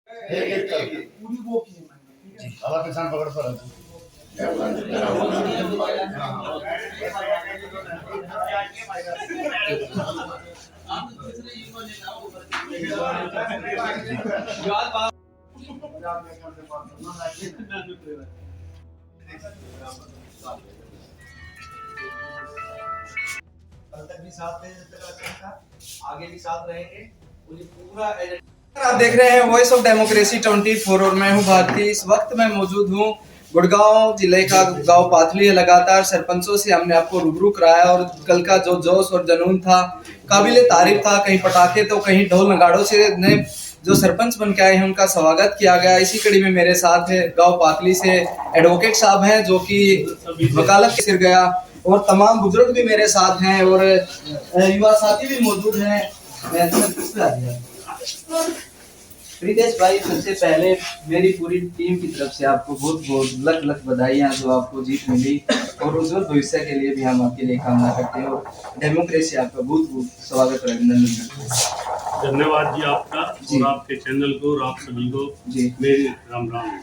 एक एक करके पूरी वो की है मैंने, ठीक है। साला किसान पकड़ पर कल तक भी साथ थे, जब तक इलेक्शन था, आगे भी साथ रहेंगे। मुझे पूरा आप देख रहे हैं वॉइस ऑफ डेमोक्रेसी 24 और मैं हूं भारती। इस वक्त मैं मौजूद हूं गुड़गांव जिले का गांव पाथली है। लगातार सरपंचों से हमने आपको रूबरू कराया और कल का जो जोश और जुनून था काबिले तारीफ था। कहीं पटाखे तो कहीं ढोल नगाड़ों से ने जो सरपंच बन के आए हैं उनका स्वागत किया गया। इसी कड़ी में मेरे साथ है गांव पाथली से एडवोकेट साहब हैं जो कि वकालत के सिर गया, और तमाम बुजुर्ग भी मेरे साथ हैं और युवा साथी भी मौजूद हैं। प्रीतेश भाई, सबसे पहले मेरी पूरी टीम की तरफ से आपको बहुत बहुत लख लख बधाइयाँ जो आपको जीत मिली, और उज्जवल भविष्य के लिए भी हम आपके लिए कामना करते हैं और डेमोक्रेसी आपका बहुत बहुत स्वागत और अभिनंदन करते हैं। धन्यवाद जी आपका और आपके चैनल को और आप सभी को जी मेरी राम राम।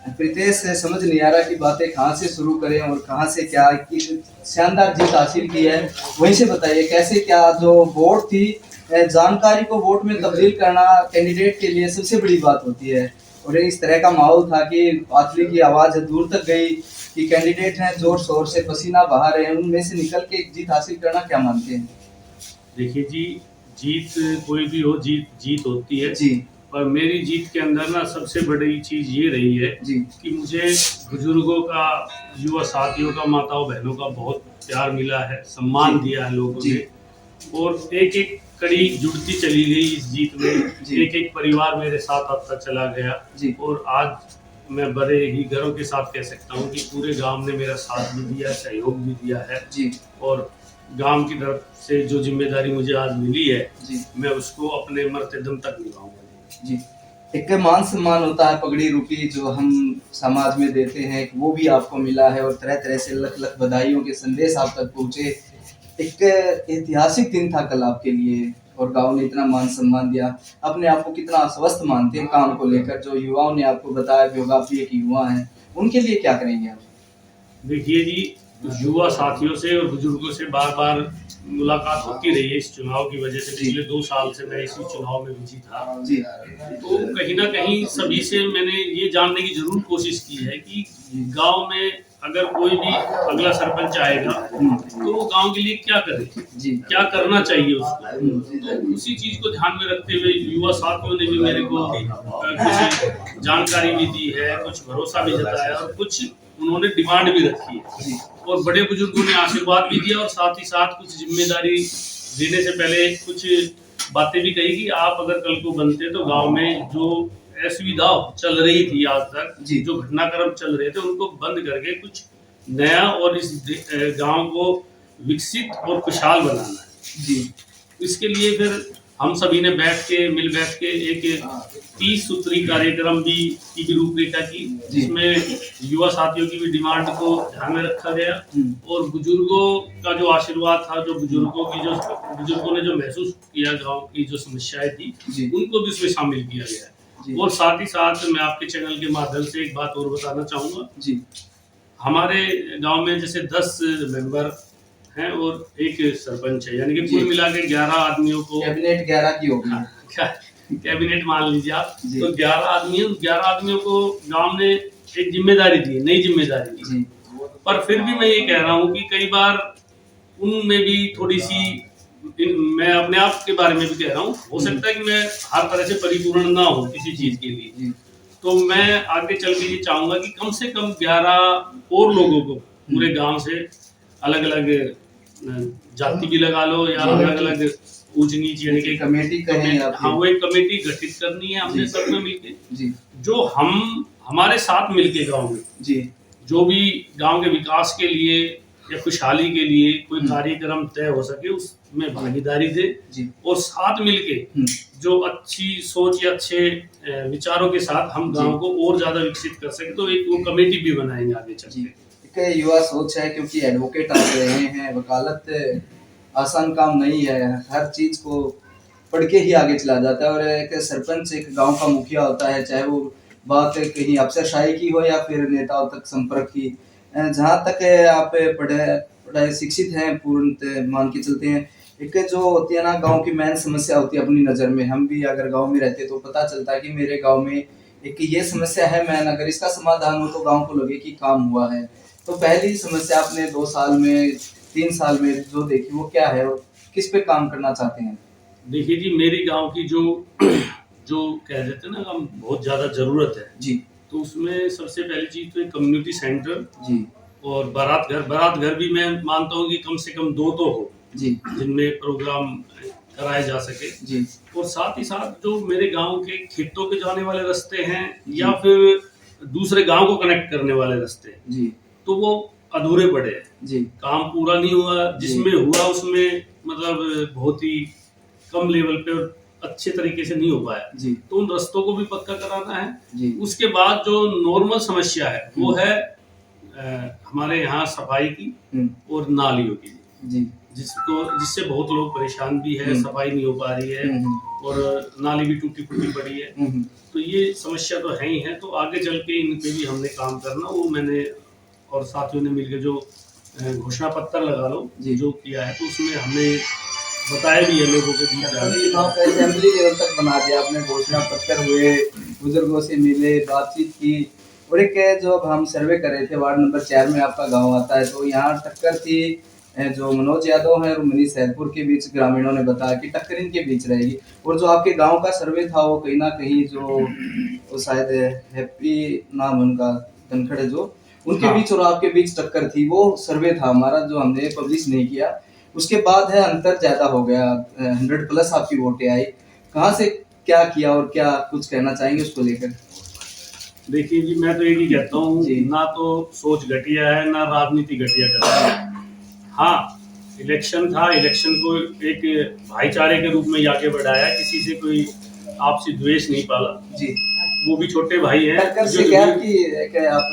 प्रीतेश, समझ नहीं आ रहा कि बातें कहाँ से शुरू करें और कहाँ से क्या की शानदार जीत हासिल की है, वहीं से बताइए कैसे क्या जो वोट थी, जानकारी को वोट में तब्दील करना कैंडिडेट के लिए सबसे बड़ी बात होती है, और इस तरह का माहौल था कि पाथली की आवाज़ दूर तक गई कि कैंडिडेट हैं जोर शोर से पसीना बहा रहे हैं, उनमें से निकल के एक जीत हासिल करना क्या मानते हैं? देखिए जी, जीत कोई भी हो, जीत होती है जी, पर मेरी जीत के अंदर ना सबसे बड़ी चीज ये रही है जी, कि मुझे बुजुर्गों का, युवा साथियों का, माताओं बहनों का बहुत प्यार मिला है, सम्मान दिया है लोगों ने, और एक एक कड़ी जुड़ती चली गई इस जीत में। एक एक परिवार मेरे साथ आता चला गया, और आज मैं बड़े ही गर्व के साथ कह सकता हूँ कि पूरे गांव ने मेरा साथ भी दिया, सहयोग भी दिया है जी, और गांव की तरफ से जो जिम्मेदारी मुझे आज मिली है मैं उसको अपने मरते दम तक निभाऊंगा जी। एक मान सम्मान होता है, पगड़ी रूपी जो हम समाज में देते हैं, वो भी आपको मिला है और तरह तरह से लख लख बधाइयों के संदेश आप तक पहुँचे। एक ऐतिहासिक दिन था कल आपके लिए, और गांव ने इतना मान सम्मान दिया। अपने आप को कितना आश्वस्त मानते हैं काम को लेकर? जो युवाओं ने आपको बताया कि आप भी एक युवा हैं, उनके लिए क्या करेंगे आप? देखिए जी, युवा साथियों से और बुजुर्गों से बार बार मुलाकात होती रही है इस चुनाव की वजह से। पिछले 2 साल से मैं इसी चुनाव में बिजी था जी, तो कहीं ना कहीं सभी से मैंने ये जानने की जरूर कोशिश की है कि गांव में अगर कोई भी अगला सरपंच आएगा तो वो गांव के लिए क्या करे, क्या करना चाहिए उसको। तो उसी चीज को ध्यान में रखते हुए युवा साथियों ने भी मेरे को कुछ जानकारी भी दी है, कुछ भरोसा भी जताया और कुछ उन्होंने डिमांड भी रखी है, और बड़े बुजुर्गों ने आशीर्वाद भी दिया और साथ ही साथ कुछ जिम्मेदारी देने से पहले कुछ बातें भी कही कि आप अगर कल को बनते तो गांव में जो असुविधा चल रही थी आज तक, जो घटनाक्रम चल रहे थे उनको बंद करके कुछ नया और इस गांव को विकसित और खुशहाल बनाना है जी। इसके लिए फिर हम सभी ने मिल बैठ के एक 30 सूत्री कार्यक्रम की भी रूपरेखा की, जिसमें युवा साथियों की भी डिमांड को ध्यान में रखा गया और बुजुर्गों का जो आशीर्वाद था, जो बुजुर्गों ने जो महसूस किया गांव की जो समस्याएं थी उनको भी उसमें शामिल किया गया। और साथ ही साथ मैं आपके चैनल के माध्यम से एक बात और बताना चाहूंगा जी। हमारे गाँव में जैसे 10 मेंबर हैं और एक सरपंच है, यानी कि कुल मिला के 11 आदमियों को कैबिनेट 11 की होगी। कैबिनेट मान लीजिए आप, तो 11 आदमियों को गांव ने एक जिम्मेदारी दी, नई जिम्मेदारी दी। पर फिर भी मैं ये कह रहा हूँ कि कई बार उनमें भी थोड़ी सी, मैं अपने आप के बारे में भी कह रहा हूँ, हो सकता है कि मैं हर तरह से परिपूर्ण ना हो किसी चीज के लिए, तो मैं आगे चल के ये चाहूंगा कि कम से कम 11 और लोगों को पूरे गांव से, अलग अलग जाति भी लगा लो या अलग अलग ऊंच नीच, यानी कि कमेटी हाँ, वो एक कमेटी गठित करनी है हमने सब में मिलके, जो हमारे साथ मिलके गांव में जो भी गांव के विकास के लिए या खुशहाली के लिए कोई कार्यक्रम तय हो सके उसमें भागीदारी दे, और साथ मिलके जो अच्छी सोच या अच्छे विचारों के साथ हम गांव को और ज्यादा विकसित कर सके, तो एक वो कमेटी भी बनाएंगे आगे चल के। युवा सोच है, क्योंकि एडवोकेट आप रहे हैं, वकालत आसान काम नहीं है। हर चीज को पढ़ के ही आगे चला जाता है। और एक सरपंच एक गांव का मुखिया होता है, चाहे वो बात कहीं अफसरशाही की हो या फिर नेताओं तक संपर्क की। जहाँ तक आप पढ़े शिक्षित हैं पूर्ण मान के चलते हैं। एक जो होती है ना गांव की मेन समस्या होती है अपनी नज़र में, हम भी अगर गांव में रहते तो पता चलता है कि मेरे गांव में एक ये समस्या है, मैं अगर इसका समाधान हो तो गांव को लगे कि काम हुआ है। तो पहली समस्या आपने 2 साल में 3 साल में जो देखी वो क्या है और किस पे काम करना चाहते हैं? देखिए जी, मेरी गांव की जो जो कह देते हैं ना हम बहुत ज़्यादा ज़रूरत है जी तो उसमें सबसे पहली चीज़ तो एक कम्युनिटी सेंटर जी और बारात घर भी मैं मानता हूँ कि कम से कम 2 तो हो जी जिनमें प्रोग्राम कराए जा सके। जी और साथ ही साथ जो मेरे गांव के खेतों के जाने वाले रास्ते हैं या फिर दूसरे गांव को कनेक्ट करने वाले रास्ते हैं, जी तो वो अधूरे पड़े हैं। जी काम पूरा नहीं हुआ, जिसमें हुआ उसमें मतलब बहुत ही कम लेवल पे और अच्छे तरीके से नहीं हो पाया। जी तो उन रास्तों को भी पक्का कराना है। जी उसके बाद जो नॉर्मल समस्या है वो है हमारे यहाँ सफाई की और नालियों की, जी जिससे बहुत लोग परेशान भी है, सफाई नहीं हो पा रही है और नाली भी टूटी फूटी पड़ी है। तो ये समस्या तो है ही है। तो आगे चल के इन पे भी हमने काम करना, वो मैंने और साथियों ने मिलकर जो घोषणा पत्र लगा लो जो किया है, तो उसमें हमने बताया भी है लोगों के बीच असेंबली लेवल तक बना दिया आपने, घोषणा पत्र हुए, बुजुर्गों से मिले, बातचीत की। और एक जो अब हम सर्वे कर रहे थे वार्ड नंबर 4 में आपका गांव आता है, तो यहाँ टक्कर थी जो मनोज यादव है और मनीष सैदपुर के बीच। ग्रामीणों ने बताया कि टक्कर इनके बीच रहेगी। और जो आपके गांव का सर्वे था वो कहीं ना कहीं जो वो शायद हैप्पी नाम उनका धनखड़ है जो उनके बीच और आपके बीच टक्कर थी, वो सर्वे था हमारा जो हमने पब्लिश नहीं किया। उसके बाद है अंतर ज्यादा हो गया, 100+ आपकी वोटें आई। कहाँ से क्या किया और क्या कुछ कहना चाहेंगे उसको लेकर? देखिए जी, मैं तो एक ही कहता हूँ, ना तो सोच घटिया है ना राजनीति घटिया करता है। हाँ, इलेक्शन था, इलेक्शन को एक भाईचारे के रूप में आगे बढ़ाया, किसी से कोई आपसी द्वेष नहीं पाला जी। वो भी छोटे भाई हैं। टक्कर से क्या कि आप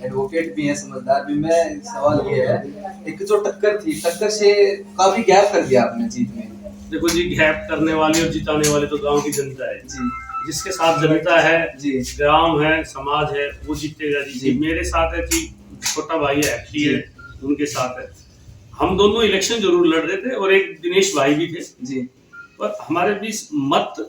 एडवोकेट भी हैं, समझदार भी। मैं सवाल ये है, एक जो टक्कर थी, टक्कर से काफी गैप कर दिया आपने जीत में। देखो जी, गैप करने वाले और जिताने वाले तो गांव की जनता है जी। जिसके साथ जनता है जी, गांव है, समाज है, वो जीतेगा जी। मेरे साथ है कि छोटा भाई है, है उनके साथ है। हम दोनों इलेक्शन जरूर लड़ रहे थे और एक दिनेश भाई भी थे जी, पर हमारे बीच मत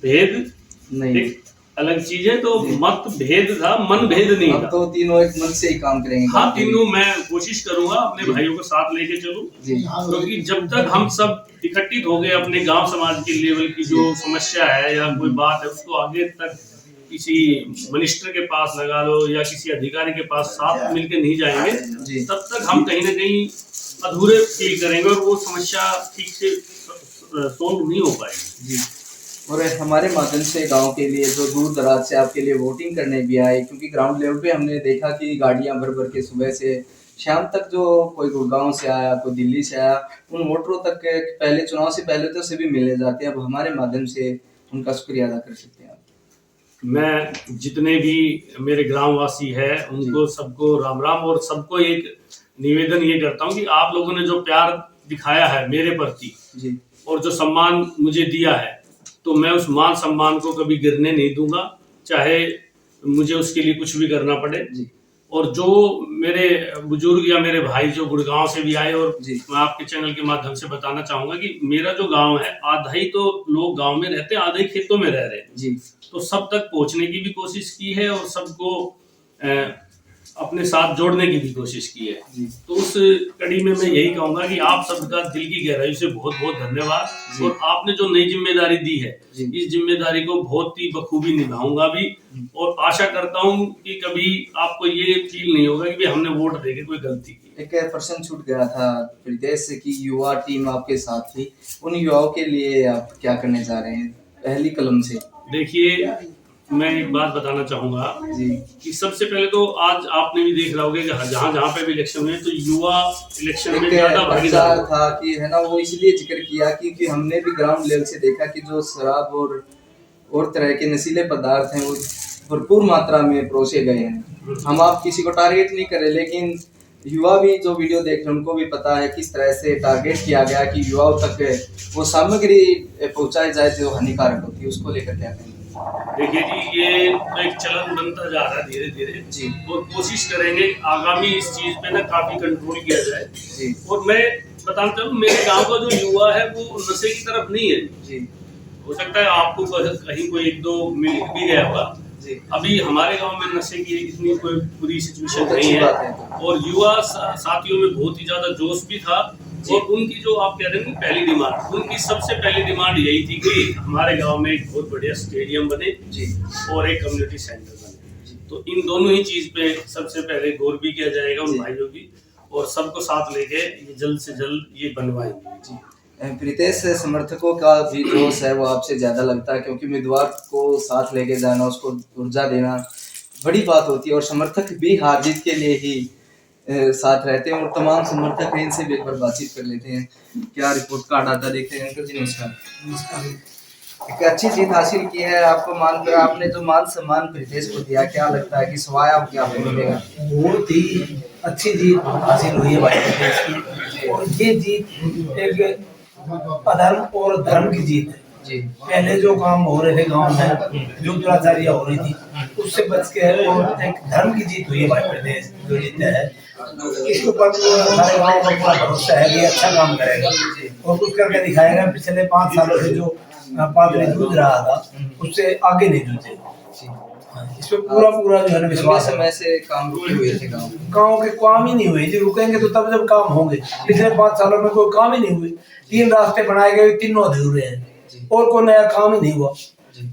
भेद नहीं, एक अलग चीज है। तो मत भेद था, मन भेद नहीं था। तो तीनों एक मन से ही काम करेंगे। हाँ, तीनों मैं कोशिश करूंगा अपने भाइयों को साथ लेके चलूं, क्योंकि जब तक हम सब इकट्ठित हो गए अपने गांव समाज के लेवल की जो समस्या है या कोई बात है उसको आगे तक किसी मिनिस्टर के पास लगा लो या किसी अधिकारी के पास साथ मिलके नहीं जाएंगे, तब तक हम कहीं ना कहीं अधूरे फील करेंगे और वो समस्या ठीक से सोल्व नहीं हो पाएगी जी। और हमारे माध्यम से गांव के लिए जो दूर दराज से आपके लिए वोटिंग करने भी आए, क्योंकि ग्राउंड लेवल पे हमने देखा कि गाड़ियां भर भर के सुबह से शाम तक, जो कोई गुड़गांव से आया, कोई दिल्ली से आया, उन वोटरों तक पहले चुनाव से पहले तो सभी मिलने जाते हैं। अब हमारे माध्यम से उनका शुक्रिया अदा कर सकते हैं आप? मैं जितने भी मेरे ग्रामवासी है उनको सबको राम राम, और सबको एक निवेदन ये करता हूँ कि आप लोगों ने जो प्यार दिखाया है मेरे प्रति और जो सम्मान मुझे दिया है, तो मैं उस मान सम्मान को कभी गिरने नहीं दूंगा, चाहे मुझे उसके लिए कुछ भी करना पड़े जी। और जो मेरे बुजुर्ग या मेरे भाई जो गुड़गांव से भी आए, और मैं आपके चैनल के माध्यम से बताना चाहूंगा कि मेरा जो गांव है, आधा ही तो लोग गांव में रहते हैं, आधा ही खेतों में रह रहे हैं जी। तो सब तक पहुंचने की भी कोशिश की है और सबको अपने साथ जोड़ने की भी कोशिश की है जी। तो उस कड़ी में मैं यही कहूंगा कि आप सबका दिल की गहराई से बहुत बहुत धन्यवाद। और आपने जो नई जिम्मेदारी दी है, इस जिम्मेदारी को बहुत ही बखूबी निभाऊंगा भी, और आशा करता हूं कि कभी आपको ये फील नहीं होगा कि हमने वोट देके कोई गलती की। एक प्रश्न छूट गया था विदेश से कि युवा टीम आपके साथ थी, उन युवाओं के लिए आप क्या करने जा रहे हैं पहली कलम से? देखिए, मैं एक बात बताना चाहूंगा जी कि सबसे पहले तो आज आपने भी देख रहा होगा कि जहाँ जहाँ पे भी इलेक्शन हुए तो युवा इलेक्शन में ज्यादा भागीदार था कि है ना, वो इसलिए जिक्र किया क्योंकि हमने भी ग्राउंड लेवल से देखा कि जो शराब और तरह के नशीले पदार्थ हैं वो भरपूर मात्रा में परोसे गए हैं। हम आप किसी को टारगेट नहीं करें, लेकिन युवा भी जो वीडियो देख रहे हैं उनको भी पता है किस तरह से टारगेट किया गया कि युवाओं तक वो सामग्री पहुंचाई जाए जो हानिकारक होती है, उसको लेकर क्या कहेंगे? देखिए जी, ये तो एक चलन बनता जा रहा है धीरे धीरे जी और कोशिश करेंगे आगामी इस चीज पे ना काफी कंट्रोल किया जाए। जी और मैं बताना चाहूँ, मेरे गांव का जो युवा है वो नशे की तरफ नहीं है। जी हो सकता है आपको कहीं कोई एक दो मिल भी गया होगा। जी अभी हमारे गांव में नशे की इतनी कोई बुरी सिचुएशन बहुत नहीं अच्छी बात है है। और युवा साथियों में बहुत ही ज्यादा जोश भी था। और उनकी जो आप कह रहे हैं पहली डिमांड, उनकी सबसे पहली डिमांड यही थी कि हमारे गांव में एक बहुत बढ़िया स्टेडियम बने जी और एक कम्युनिटी सेंटर बने। तो इन दोनों ही चीज पे सबसे पहले गौर भी किया जाएगा उन भाइयों की, और सबको साथ लेके ये जल्द से जल्द ये बनवाएंगे जी। प्रीतेश, समर्थकों का भी जोश है वो आपसे ज्यादा लगता है, क्योंकि उम्मीदवार को साथ लेके जाना, उसको ऊर्जा देना बड़ी बात होती है, और समर्थक भी हार जीत के लिए ही साथ रहते हैं, और तमाम समर्थक हैं, इनसे भी एक बार बातचीत कर लेते हैं। क्या रिपोर्ट कार्ड आता देखते हैं। अंकल जी नमस्कार। एक अच्छी जीत हासिल की है, आपको आपने जो मान सम्मान प्रीतेश को दिया, क्या लगता है कि स्वाय आपको आपको मिलेगा? बहुत ही अच्छी जीत हासिल हुई है भाई प्रीतेश की, और ये जीत एक अधर्म और धर्म की जीत है। जी पहले जो काम हो रहे थे गांव में, जो दुराचारियां हो रही थी, उससे बच के और एक धर्म की जीत हुई है भाई प्रीतेश जो जीता है। इसके ऊपर हमारे गाँव का पूरा भरोसा है कि अच्छा काम करेगा और कुछ करके दिखाएगा। पिछले 5 सालों से जो पादरी जूझ रहा था उससे आगे नहीं जूझे। इस पे पूरा पूरा जो है ना विश्वास है। समय से काम रुके हुए थे गाँव के काम ही नहीं हुए जी, रुकेंगे तो तब जब काम होंगे। पिछले 5 सालों में कोई काम ही नहीं हुए। 3 रास्ते बनाए गए, तीनों अधूरे हैं और कोई नया काम ही नहीं हुआ।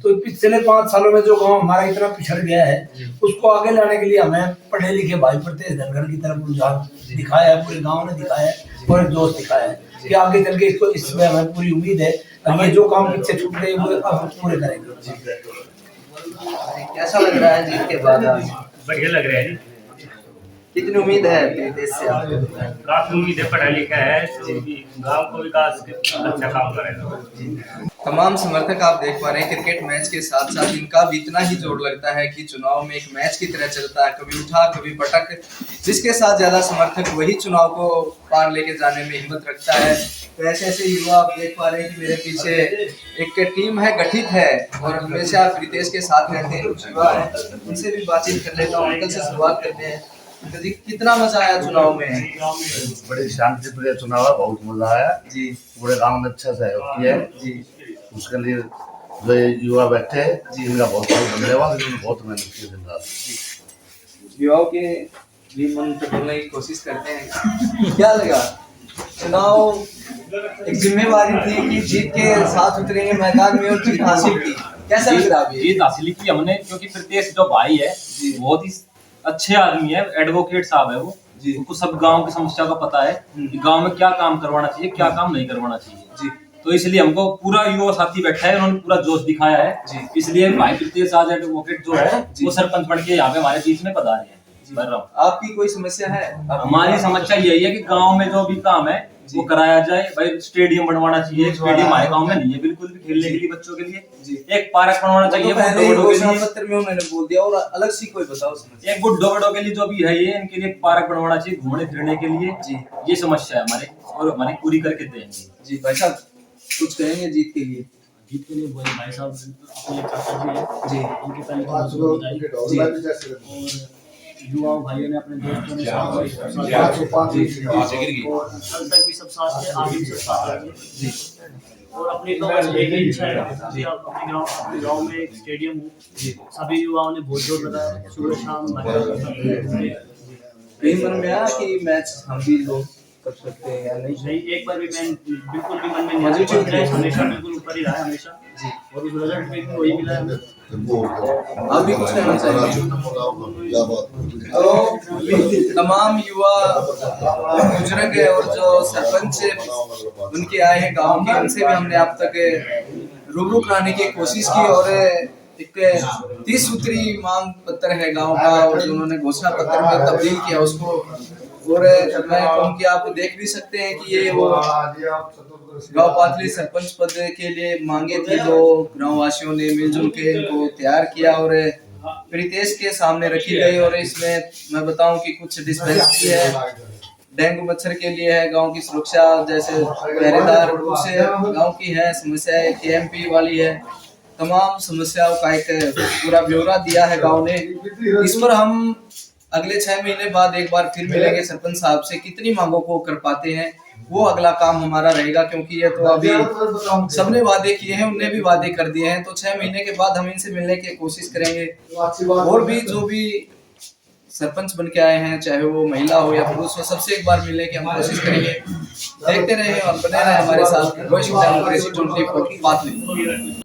तो पिछले 5 सालों में जो गांव हमारा इतना पिछड़ गया है, उसको आगे लाने के लिए हमें पढ़े लिखे भाई प्रीतेश धनखड़ की तरफ रुझान दिखाया है, पूरे गांव ने दिखाया है और एक दोस्त दिखाया है कि आगे चल के इसको, इसमें हमें पूरी उम्मीद है कि जो काम पीछे छूट गए वो अब पूरे करेंगे। कैसा लग रहा है जीत के बाद? बढ़िया लग रहा है जी। कितनी उम्मीद है प्रीतेश से आपको? काफी उम्मीद है, पढ़ा लिखा है तो गांव को विकास अच्छा काम करेगा। तमाम समर्थक आप देख पा रहे हैं, क्रिकेट मैच के साथ साथ इनका भी इतना ही जोर लगता है कि चुनाव में एक मैच की तरह चलता है, कभी उठा कभी पटक, जिसके साथ ज्यादा समर्थक वही चुनाव को पार लेके जाने में हिम्मत रखता है। तो ऐसे ऐसे युवा आप देख पा रहे हैं कि मेरे पीछे एक टीम है, गठित है, और हमेशा प्रीतेश के साथ रहते हैं कुछ युवा है, उनसे भी बातचीत कर लेता हूँ। अंकल से शुरुआत करते हैं। अंकल जी, कितना मजा आया चुनाव में? बड़े शांतिप्रिय चुनाव है, बहुत मजा आया जी। पूरे गांव में अच्छा सहयोग किया है जी। उसके लिए जो युवा बैठे हैं जी, इनका बहुत बहुत धन्यवाद। इन्होंने बहुत मेहनत की दिन रात। युवाओं के भी मन टटोलने की कोशिश करते हैं। क्या लगा? चुनाव एक जिम्मेवारी थी कि जीत के साथ उतरेंगे मैदान में और जीत हासिल की, कैसा लग रहा है? जीत हासिल की हमने, क्योंकि प्रीतेश जो भाई है बहुत ही अच्छे आदमी है, एडवोकेट साहब है वो। उनको सब गांव की समस्या का पता है कि गांव में क्या काम करवाना चाहिए, क्या काम नहीं करवाना चाहिए जी। तो इसलिए हमको पूरा युवा साथी बैठा है, उन्होंने पूरा जोश दिखाया है जी। इसलिए भाई प्रीतेश आज एडवोकेट जो है वो सरपंच बन के यहाँ पे हमारे बीच में पधारे हैं। आपकी कोई समस्या है? हमारी समस्या यही है कि गांव में जो भी काम है वो कराया जाए। भाई स्टेडियम बनवाना चाहिए, स्टेडियम हमारे गांव में नहीं है बिल्कुल भी खेलने के लिए बच्चों के लिए। एक पार्क बनवाना चाहिए पत्र में उन्होंने बोल दिया, और अलग सी कोई बताओ समस्या। एक गुड्डो बड़ों के लिए जो भी है ये, इनके लिए पार्क बनवाना चाहिए घूमने फिरने के लिए जी। ये समस्या है हमारे, और हमारी पूरी करके देंगे जी। भाई साहब कुछ कहेंगे जीत के लिए? जीत के लिए भाई साहब अपने चाचा जी हैं जी, उनके पहले और युवा भाइयों ने अपने दोस्तों ने साथ कल तक भी सब साथ थे, आगे भी सब साथ रहेंगे। और अपनी तो बस एक ही इच्छा है कि अपने गांव में एक स्टेडियम हो। सभी युवाओं ने बहुत जोर लगाया, सुबह शाम कहीं मन में आया कि मैच हम भी लोग कर सकते हैं या नहीं? नहीं, एक बार भी मैं बिल्कुल भी मन में नहीं आया, हमेशा बिल्कुल ऊपर ही रहा हमेशा, और उस रिजल्ट में वही मिला है। आप भी कुछ कहना चाहिए? तो तमाम युवा बुजुर्ग है और जो सरपंच उनके आए हैं गांव के, उनसे भी हमने अब तक रूबरू कराने की कोशिश की, और एक 30 सूत्री मांग पत्र है गांव का, और जो उन्होंने घोषणा पत्र में तब्दील किया उसको, और मैं कहूँ कि आप देख भी सकते हैं कि ये वो गांव पातली सरपंच पद के लिए मांगे थे, जो गांव वासियों ने मिलजुल के इनको तैयार किया, और प्रीतेश के सामने रखी गई और इसमें मैं बताऊं कि कुछ डिस्पेंसरी है, डेंगू मच्छर के लिए है, गांव की सुरक्षा जैसे पहरेदार से गांव की है समस्या, KMP वाली है, तमाम समस्याओं का एक पूरा ब्यौरा दिया है गांव ने। इस पर हम अगले 6 महीने बाद एक बार फिर मिलेंगे सरपंच साहब से, कितनी मांगों को कर पाते हैं वो अगला काम हमारा रहेगा, क्योंकि ये तो अभी सबने वादे किए हैं, उनने भी वादे कर दिए हैं, तो 6 महीने के बाद हम इनसे मिलने की कोशिश करेंगे। और भी जो भी सरपंच बन के आए हैं, चाहे वो महिला हो या पुरुष हो, सबसे एक बार मिलने की हम कोशिश करेंगे। देखते रहे और बने रहे हमारे साथ। वॉइस ऑफ डेमोक्रेसी 24 बात नहीं।